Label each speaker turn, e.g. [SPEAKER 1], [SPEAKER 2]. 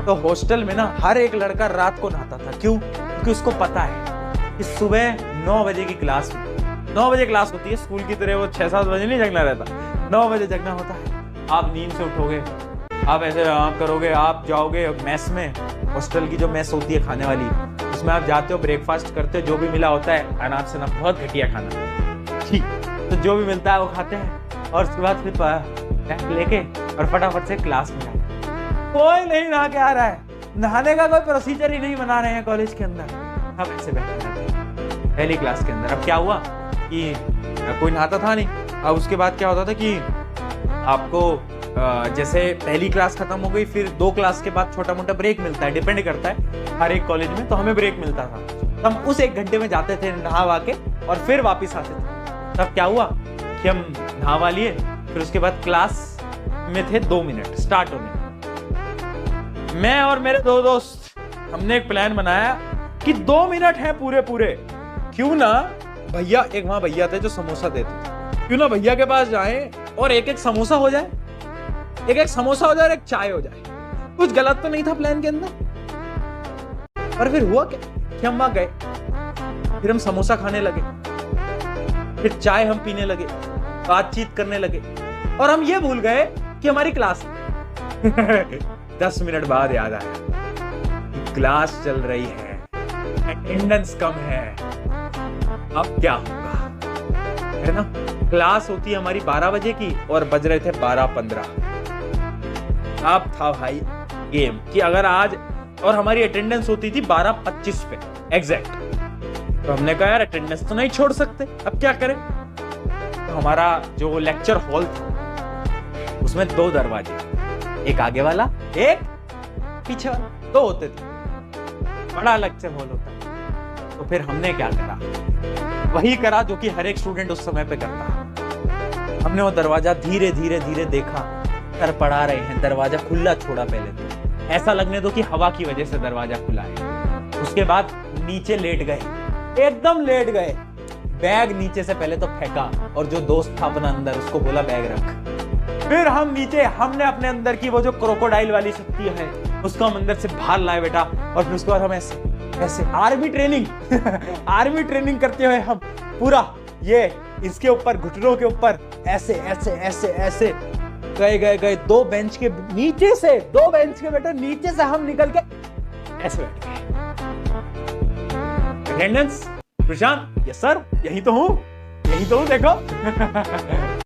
[SPEAKER 1] तो हॉस्टल में ना हर एक लड़का रात को नहाता था। क्यों? क्योंकि उसको पता है कि सुबह 9 बजे की क्लास में 9 बजे क्लास होती है, स्कूल की तरह वो 6-7 बजे नहीं जगना रहता, 9 बजे जगना होता है। आप नींद से उठोगे, आप ऐसे आराम करोगे, आप जाओगे मेस में, हॉस्टल की जो मेस होती है खाने वाली, उसमें आप जाते हो, ब्रेकफास्ट करते हो, जो भी मिला होता है अनाज से ना, बहुत घटिया खाना, ठीक, तो जो भी मिलता है वो खाते हैं और उसके बाद फिर बैग लेके और फटाफट से क्लास में जाते। कोई नहीं नहा के आ रहा है, नहाने का कोई प्रोसीजर ही नहीं बना रहे हैं कॉलेज के अंदर, हम ऐसे बैठे रहते हैं पहली क्लास के अंदर। अब क्या हुआ कि कोई नहाता था नहीं। अब उसके बाद क्या होता था कि आपको जैसे पहली क्लास खत्म हो गई, फिर 2 क्लास के बाद छोटा मोटा ब्रेक मिलता है, डिपेंड करता है हर एक कॉलेज में, तो हमें ब्रेक मिलता था, तो हम उस 1 घंटे में जाते थे नहा के और फिर वापिस आते थे। तब क्या हुआ कि हम नहावा लिए, फिर उसके बाद क्लास में थे 2 मिनट स्टार्ट होने। मैं और मेरे 2 दोस्त हमने एक प्लान बनाया कि 2 मिनट हैं पूरे पूरे, क्यों ना भैया, एक वहां भैया थे जो समोसा देते थे, क्यों ना भैया के पास जाएं और एक समोसा हो जाए, एक समोसा हो जाए और एक चाय हो जाए। कुछ गलत तो नहीं था प्लान के अंदर। और फिर हुआ क्या कि हम वहां गए, फिर हम समोसा खाने लगे, फिर चाय हम पीने लगे, बातचीत करने लगे, और हम ये भूल गए कि हमारी क्लास 10 मिनट बाद याद आया क्लास चल रही है, अटेंडेंस कम है, अब क्या होगा, है ना। क्लास होती है हमारी 12 बजे की और बज रहे थे 12:15। अब था भाई गेम कि अगर आज, और हमारी अटेंडेंस होती थी 12:25 पे एग्जैक्ट, तो हमने कहा यार अटेंडेंस तो नहीं छोड़ सकते, अब क्या करें। तो हमारा जो लेक्चर हॉल था उसमें 2 दरवाजे, एक आगे वाला एक पीछे वाला, 2 होते थे, बड़ा लेक्चर हॉल होता है। तो फिर हमने क्या करा, वही करा जो कि हर एक स्टूडेंट उस समय पे करता। हमने वो दरवाजा धीरे धीरे धीरे देखा, सर पढ़ा रहे हैं, दरवाजा खुला छोड़ा, पहले तो ऐसा लगने दो कि हवा की वजह से दरवाजा खुला है। उसके बाद नीचे लेट गए, एकदम लेट गए, बैग नीचे से पहले तो फेंका और जो दोस्त था अपना अंदर उसको बोला बैग रख। फिर हम नीचे, हमने अपने अंदर की वो जो क्रोकोडाइल वाली शक्ति है उसको हम अंदर से बाहर लाए बेटा, और फिर उसके बाद हम ऐसे आर्मी ट्रेनिंग आर्मी ट्रेनिंग करते हुए हम पूरा ये इसके ऊपर, घुटनों के ऊपर ऐसे ऐसे ऐसे ऐसे गए 2 बेंच के नीचे से, 2 बेंच के बेटा नीचे से हम निकल के ऐसे बैठ गए। अटेंडेंस प्रशांत, यस सर, यही तो हूं देखो।